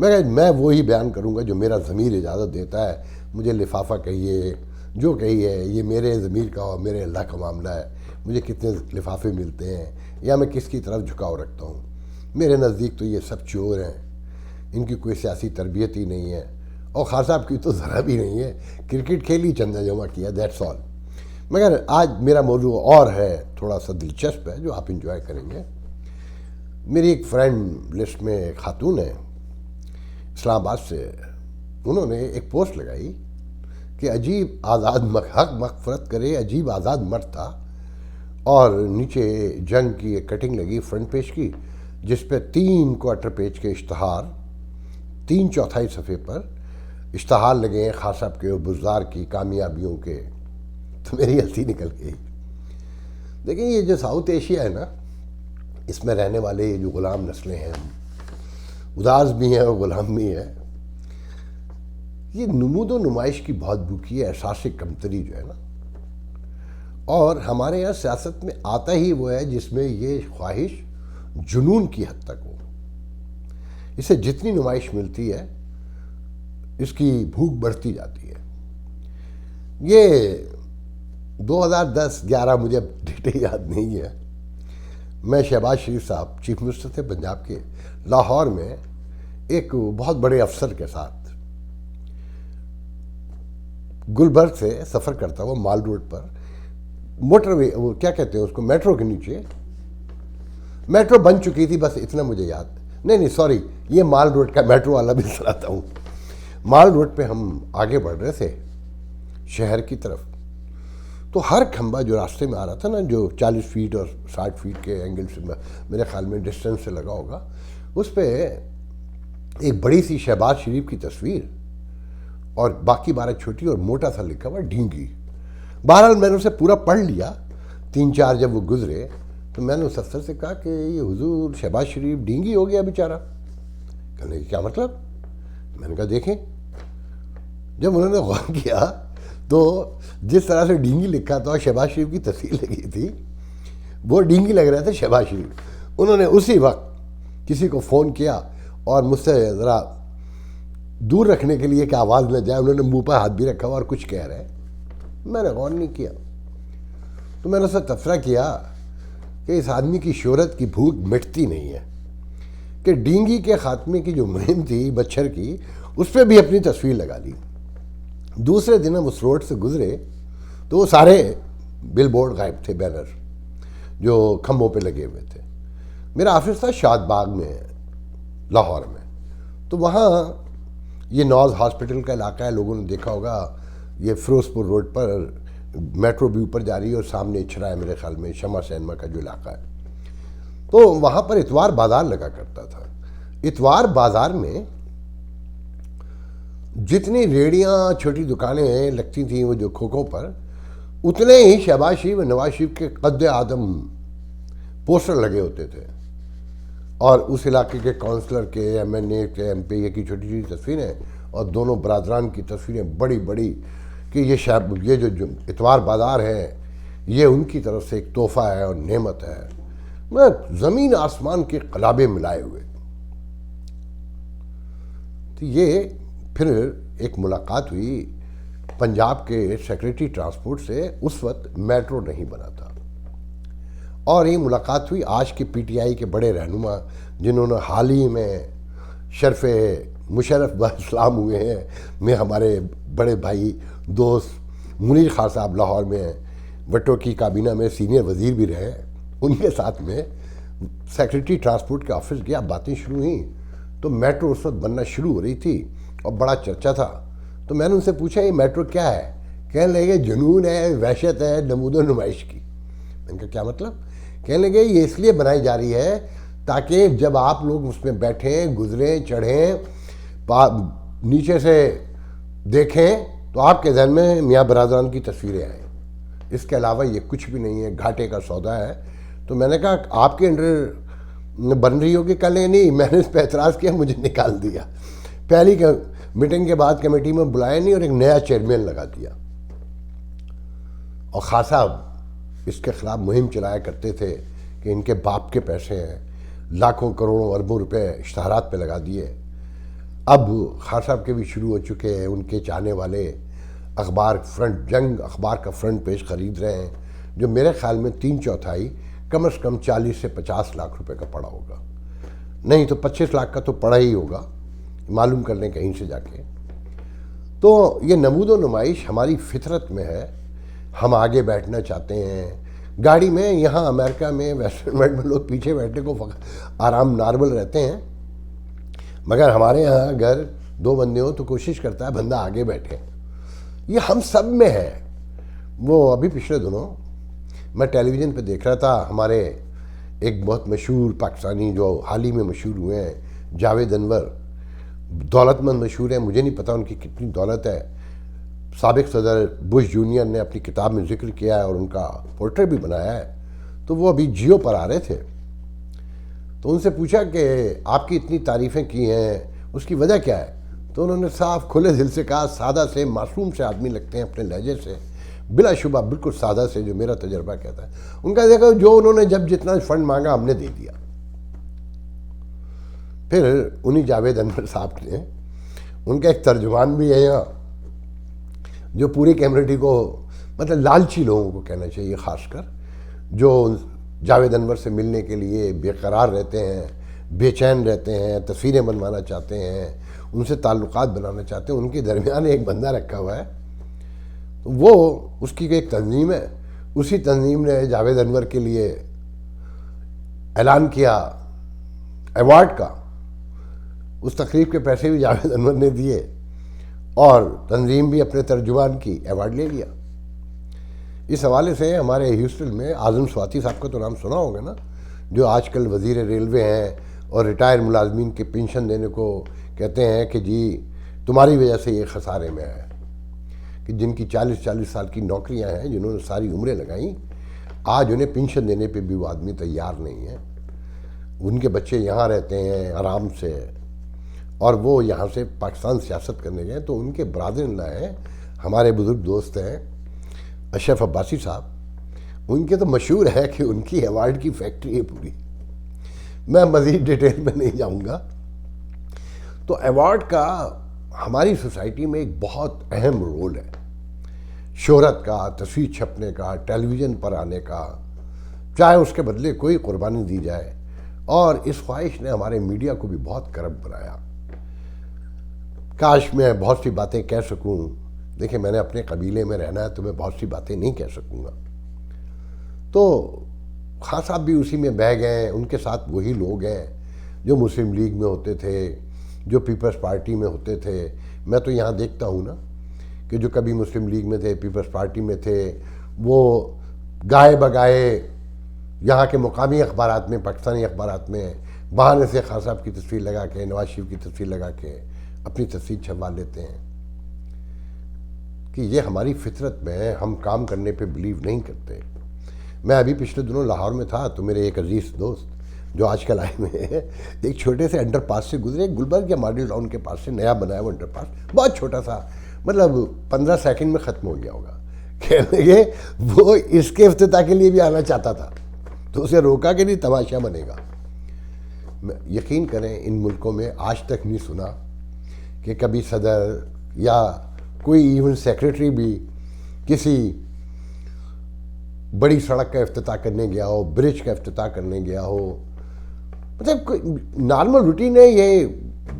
مگر میں وہی بیان کروں گا جو میرا ضمیر اجازت دیتا ہے. مجھے لفافہ کہیے جو کہیے، یہ میرے ضمیر کا اور میرے اللہ کا معاملہ ہے. مجھے کتنے لفافے ملتے ہیں یا میں کس کی طرف جھکاؤ رکھتا ہوں. میرے نزدیک تو یہ سب چور ہیں، ان کی کوئی سیاسی تربیت ہی نہیں ہے، اور خان صاحب کی تو ذرا بھی نہیں ہے. کرکٹ کھیلی، چندہ جمع کیا، دیٹس آل. مگر آج میرا موضوع اور ہے، تھوڑا سا دلچسپ ہے، جو آپ انجوائے کریں گے. میری ایک فرینڈ لسٹ میں ایک خاتون ہے اسلام آباد سے. انہوں نے ایک پوسٹ لگائی کہ عجیب آزاد حق مغفرت کرے، عجیب آزاد مرد تھا، اور نیچے جنگ کی ایک کٹنگ لگی فرنٹ پیج کی، جس پہ 3 کوارٹر پیج کے اشتہار، 3/4 صفحے پر اشتہار لگے ہیں خان صاحب کے اور بزدار کی کامیابیوں کے. تو میری ہنسی نکل گئی. دیکھیں یہ جو ساؤتھ ایشیا ہے نا، اس میں رہنے والے یہ جو غلام نسلیں ہیں، اداس بھی ہیں اور غلام بھی ہیں، یہ نمود و نمائش کی بہت بھوکی ہے، احساس کمتری جو ہے نا. اور ہمارے یہاں سیاست میں آتا ہی وہ ہے جس میں یہ خواہش جنون کی حد تک ہو. اسے جتنی نمائش ملتی ہے اس کی بھوک بڑھتی جاتی ہے. یہ 2010-11 مجھے اب ڈیٹے یاد نہیں ہے، میں شہباز شریف صاحب چیف منسٹر تھے پنجاب کے، لاہور میں ایک بہت بڑے افسر کے ساتھ گلبرگ سے سفر کرتا ہوا مال روڈ پر، موٹر وے، وہ کیا کہتے ہیں اس کو، میٹرو کے نیچے. میٹرو بن چکی تھی، بس اتنا مجھے یاد. نہیں سوری، یہ مال روڈ کا میٹرو والا بھی سناتا ہوں. مال روڈ پہ ہم آگے بڑھ رہے تھے شہر کی طرف، تو ہر کھمبا جو راستے میں آ رہا تھا نا، جو 40 فیٹ اور 60 فیٹ کے اینگل سے میرے خیال میں ڈسٹینس سے لگا ہوگا، اس پہ ایک بڑی سی شہباز شریف کی تصویر اور باقی 12 چھوٹی، اور موٹا سا لکھا ہوا ڈھینگی. بہرحال میں نے اسے پورا پڑھ لیا. 3-4 جب وہ گزرے تو میں نے اس افسر سے کہا کہ یہ حضور شہباز شریف ڈھینگی ہو گیا بیچارہ. کہنے کہ کیا مطلب؟ میں نے کہا دیکھیں. جب انہوں نے غور کیا تو جس طرح سے ڈھینگی لکھا تھا اور شہباز شریف کی تصویر لگی تھی، وہ ڈھینگی لگ رہا تھا شہباز شریف. انہوں نے اسی وقت کسی کو فون کیا اور مجھ سے ذرا دور رکھنے کے لیے کہ آواز نہ جائے، انہوں نے منہ پر ہاتھ بھی رکھا ہوا اور کچھ کہہ رہے. میں نے غور نہیں کیا. تو میں نے اسے تبصرہ کیا کہ اس آدمی کی شہرت کی بھوک مٹتی نہیں ہے، کہ ڈینگی کے خاتمے کی جو مہم تھی مچھر کی، اس پہ بھی اپنی تصویر لگا دی. دوسرے دن ہم اس روڈ سے گزرے تو وہ سارے بل بورڈ غائب تھے، بینر جو کھمبوں پہ لگے ہوئے تھے. میرا آفس تھا شاد باغ میں لاہور میں، تو وہاں یہ نوز ہاسپٹل کا علاقہ ہے، لوگوں نے دیکھا ہوگا. یہ فیروز پور روڈ پر میٹرو بھی اوپر جا رہی ہے، اور سامنے اچھرا ہے میرے خیال میں شمع سینما کا جو علاقہ ہے. تو وہاں پر اتوار بازار لگا کرتا تھا. اتوار بازار میں جتنی ریڑیاں، چھوٹی دکانیں لگتی تھیں وہ جو کھوکھوں پر، اتنے ہی شہباز شریف اور نواز شریف کے قد آدم پوسٹر لگے ہوتے تھے، اور اس علاقے کے کونسلر کے، ایم این اے کے، ایم پی اے کی چھوٹی چھوٹی تصویریں، اور دونوں برادران کی تصویریں بڑی بڑی، کہ یہ جو اتوار بازار ہے یہ ان کی طرف سے ایک تحفہ ہے اور نعمت ہے. میں زمین آسمان کے قلابے ملائے ہوئے. تو یہ پھر ایک ملاقات ہوئی پنجاب کے سیکریٹری ٹرانسپورٹ سے. اس وقت میٹرو نہیں بنا تھا، اور یہ ملاقات ہوئی آج کے پی ٹی آئی کے بڑے رہنما، جنہوں نے حال ہی میں شرف مشرف باسلام ہوئے ہیں. میں ہمارے بڑے بھائی دوست منیر خان صاحب لاہور میں وٹو کی کابینہ میں سینئر وزیر بھی رہے، ان کے ساتھ میں سیکریٹری ٹرانسپورٹ کے آفس گیا. باتیں شروع ہوئیں تو میٹرو اس وقت بننا شروع ہو رہی تھی اور بڑا چرچا تھا. تو میں نے ان سے پوچھا یہ میٹرو کیا ہے؟ کہنے لگے جنون ہے، وحشت ہے، نمود و نمائش کی. میں نے کہا کیا مطلب؟ کہنے لگے یہ اس لیے بنائی جا رہی ہے تاکہ جب آپ لوگ اس میں بیٹھیں، گزریں، چڑھیں، نیچے سے دیکھیں تو آپ کے ذہن میں میاں برادران کی تصویریں آئیں. اس کے علاوہ یہ کچھ بھی نہیں ہے، گھاٹے کا سودا ہے. تو میں نے کہا آپ کے انڈر بن رہی ہوگی؟ کہنے لگے نہیں، میں نے اس پہ اعتراض کیا، مجھے نکال دیا. پہلی میٹنگ کے بعد کمیٹی میں بلایا نہیں اور ایک نیا چیئرمین لگا دیا. اور خان صاحب اس کے خلاف مہم چلایا کرتے تھے کہ ان کے باپ کے پیسے ہیں، لاکھوں کروڑوں اربوں روپے اشتہارات پہ لگا دیے. اب خان صاحب کے بھی شروع ہو چکے ہیں، ان کے چاہنے والے اخبار جنگ اخبار کا فرنٹ پیج خرید رہے ہیں، جو میرے خیال میں 3/4 کم از کم 40 سے 50 لاکھ روپے کا پڑا ہوگا، نہیں تو 25 لاکھ کا تو پڑا ہی ہوگا، معلوم کر لیں کہیں سے جا کے۔ تو یہ نمود و نمائش ہماری فطرت میں ہے، ہم آگے بیٹھنا چاہتے ہیں گاڑی میں، یہاں امریکہ میں ویسٹرن ورلڈ میں لوگ پیچھے بیٹھنے کو آرام نارمل رہتے ہیں، مگر ہمارے یہاں اگر 2 بندے ہوں تو کوشش کرتا ہے بندہ آگے بیٹھے، یہ ہم سب میں ہے۔ وہ ابھی پچھلے دنوں میں ٹیلی ویژن پہ دیکھ رہا تھا، ہمارے ایک بہت مشہور پاکستانی جو حال ہی میں مشہور ہوئے ہیں، جاوید انور، دولت مند مشہور ہیں، مجھے نہیں پتا ان کی کتنی دولت ہے، سابق صدر بش جونیئر نے اپنی کتاب میں ذکر کیا ہے اور ان کا پورٹریٹ بھی بنایا ہے، تو وہ ابھی جیو پر آ رہے تھے، تو ان سے پوچھا کہ آپ کی اتنی تعریفیں کی ہیں، اس کی وجہ کیا ہے؟ تو انہوں نے صاف کھلے دل سے کہا، سادہ سے معصوم سے آدمی لگتے ہیں اپنے لہجے سے، بلا شبہ بالکل سادہ سے، جو میرا تجربہ کہتا ہے۔ ان کا دیکھو جو انہوں نے جب جتنا فنڈ مانگا ہم نے دے دیا۔ پھر انہی جاوید انور صاحب نے، ان کا ایک ترجمان بھی ہے یہاں، جو پوری کمیونٹی کو، مطلب لالچی لوگوں کو کہنا چاہیے خاص کر، جو جاوید انور سے ملنے کے لیے بے قرار رہتے ہیں، بے چین رہتے ہیں، تصویریں بنوانا چاہتے ہیں، ان سے تعلقات بنانا چاہتے ہیں، ان کے درمیان ایک بندہ رکھا ہوا ہے، وہ اس کی ایک تنظیم ہے، اسی تنظیم نے جاوید انور کے لیے اعلان کیا ایوارڈ کا، اس تقریب کے پیسے بھی جاوید انور نے دیے اور تنظیم بھی اپنے ترجمان کی ایوارڈ لے لیا۔ اس حوالے سے ہمارے ہیوسٹن میں اعظم سواتی صاحب کا تو نام سنا ہوگا نا، جو آج کل وزیر ریلوے ہیں اور ریٹائر ملازمین کے پینشن دینے کو کہتے ہیں کہ جی تمہاری وجہ سے یہ خسارے میں ہے، کہ جن کی 40 سال کی نوکریاں ہیں، جنہوں نے ساری عمریں لگائیں، آج انہیں پینشن دینے پہ بھی وہ آدمی تیار نہیں ہے، ان کے بچے یہاں رہتے ہیں آرام سے، اور وہ یہاں سے پاکستان سیاست کرنے گئے، تو ان کے برادر اللہ ہیں، ہمارے بزرگ دوست ہیں اشرف عباسی صاحب، ان کے تو مشہور ہے کہ ان کی ایوارڈ کی فیکٹری ہے پوری، میں مزید ڈیٹیل میں نہیں جاؤں گا۔ تو ایوارڈ کا ہماری سوسائٹی میں ایک بہت اہم رول ہے، شہرت کا، تصویر چھپنے کا، ٹیلی ویژن پر آنے کا، چاہے اس کے بدلے کوئی قربانی دی جائے، اور اس خواہش نے ہمارے میڈیا کو بھی بہت کرپٹ بنایا۔ کاش میں بہت سی باتیں کہہ سکوں، دیکھیں میں نے اپنے قبیلے میں رہنا ہے تو میں بہت سی باتیں نہیں کہہ سکوں گا، تو خان صاحب بھی اسی میں بہہ گئے، ان کے ساتھ وہی لوگ ہیں جو مسلم لیگ میں ہوتے تھے، جو پیپلز پارٹی میں ہوتے تھے، میں تو یہاں دیکھتا ہوں نا کہ جو کبھی مسلم لیگ میں تھے، پیپلز پارٹی میں تھے، وہ گائے بگائے یہاں کے مقامی اخبارات میں، پاکستانی اخبارات میں بہانے سے خان صاحب کی تصویر لگا کے، نواز شریف کی تصویر لگا کے اپنی تصویر چھپوا لیتے ہیں، کہ یہ ہماری فطرت میں ہے، ہم کام کرنے پہ بلیو نہیں کرتے۔ میں ابھی پچھلے دنوں لاہور میں تھا تو میرے ایک عزیز دوست جو آج کل آئے ہوئے ہیں، ایک چھوٹے سے انڈر پاس سے گزرے، گلبرگ یا ماڈل ٹاؤن کے پاس سے نیا بنایا وہ انڈر پاس، بہت چھوٹا سا، مطلب 15 سیکنڈ میں ختم ہو گیا ہوگا، کہنے لگے وہ اس کے افتتاح کے لیے بھی آنا چاہتا تھا، تو اسے روکا کہ نہیں تماشا بنے گا۔ یقین کریں ان ملکوں میں آج تک نہیں سنا کہ کبھی صدر یا کوئی ایون سیکریٹری بھی کسی بڑی سڑک کا افتتاح کرنے گیا ہو، برج کا افتتاح کرنے گیا ہو، مطلب نارمل روٹین ہے یہ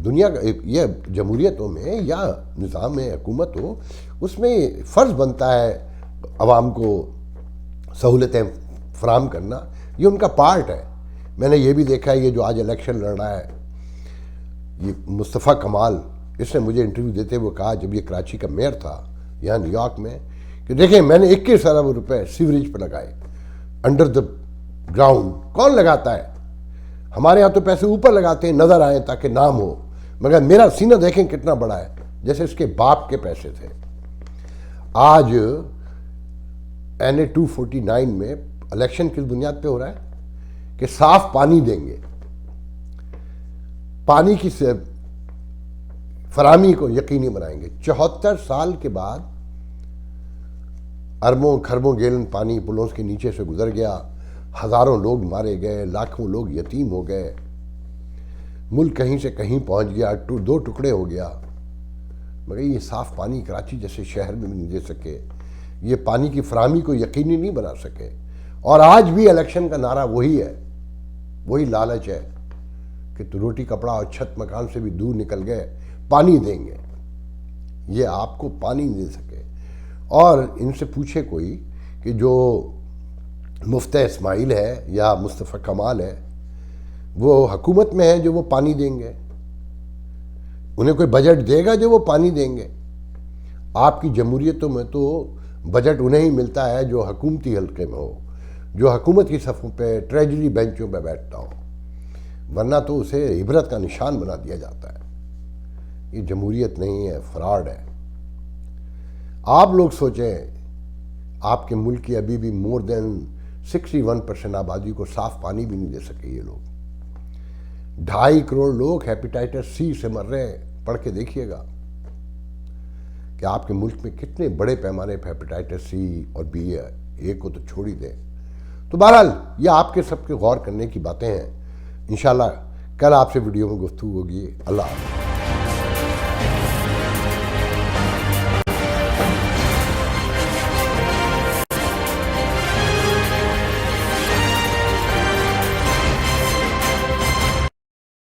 دنیا کا، یہ جمہوریتوں میں یا نظام میں حکومت ہو، اس میں فرض بنتا ہے عوام کو سہولتیں فراہم کرنا، یہ ان کا پارٹ ہے۔ میں نے یہ بھی دیکھا ہے، یہ جو آج الیکشن لڑ رہا ہے یہ مصطفیٰ کمال، اس نے مجھے انٹرویو دیتے ہوئے کہا جب یہ کراچی کا میئر تھا یہاں نیو یارک میں، کہ دیکھیں میں نے 21 ارب روپے سیوریج پہ لگائے انڈر دا گراؤنڈ، کون لگاتا ہے؟ ہمارے ہاں تو پیسے اوپر لگاتے ہیں نظر آئے تاکہ نام ہو، مگر میرا سینہ دیکھیں کتنا بڑا ہے، جیسے اس کے باپ کے پیسے تھے۔ آج NA 249 میں الیکشن کس بنیاد پہ ہو رہا ہے کہ صاف پانی دیں گے، پانی کی فراہمی کو یقینی بنائیں گے۔ 74 سال کے بعد اربوں کھربوں گیلن پانی پلوں کے نیچے سے گزر گیا، ہزاروں لوگ مارے گئے، لاکھوں لوگ یتیم ہو گئے، ملک کہیں سے کہیں پہنچ گیا، دو ٹکڑے ہو گیا، مگر یہ صاف پانی کراچی جیسے شہر میں بھی نہیں دے سکے، یہ پانی کی فراہمی کو یقینی نہیں بنا سکے۔ اور آج بھی الیکشن کا نعرہ وہی ہے، وہی لالچ ہے کہ تو روٹی کپڑا اور چھت مکان سے بھی دور نکل گئے، پانی دیں گے، یہ آپ کو پانی نہیں دے سکے۔ اور ان سے پوچھے کوئی کہ جو مفتح اسماعیل ہے یا مصطفیٰ کمال ہے، وہ حکومت میں ہیں جو وہ پانی دیں گے؟ انہیں کوئی بجٹ دے گا جو وہ پانی دیں گے؟ آپ کی جمہوریتوں میں تو بجٹ انہیں ہی ملتا ہے جو حکومتی حلقے میں ہو، جو حکومت کی صفوں پہ ٹریجری بینچوں پہ بیٹھتا ہو، ورنہ تو اسے عبرت کا نشان بنا دیا جاتا ہے۔ یہ جمہوریت نہیں ہے، فراڈ ہے۔ آپ لوگ سوچیں، آپ کے ملک کی ابھی بھی مور دین 61% آبادی کو صاف پانی بھی نہیں دے سکے یہ لوگ۔ 2.5 کروڑ لوگ ہیپیٹائٹس سی سے مر رہے ہیں، پڑھ کے دیکھیے گا کہ آپ کے ملک میں کتنے بڑے پیمانے پہ ہیپیٹائٹس سی اور بی ہے، ایک کو تو چھوڑ ہی دیں۔ تو بہرحال یہ آپ کے سب کے غور کرنے کی باتیں ہیں۔ انشاءاللہ کل آپ سے ویڈیو میں گفتگو ہوگی۔ اللہ حافظ۔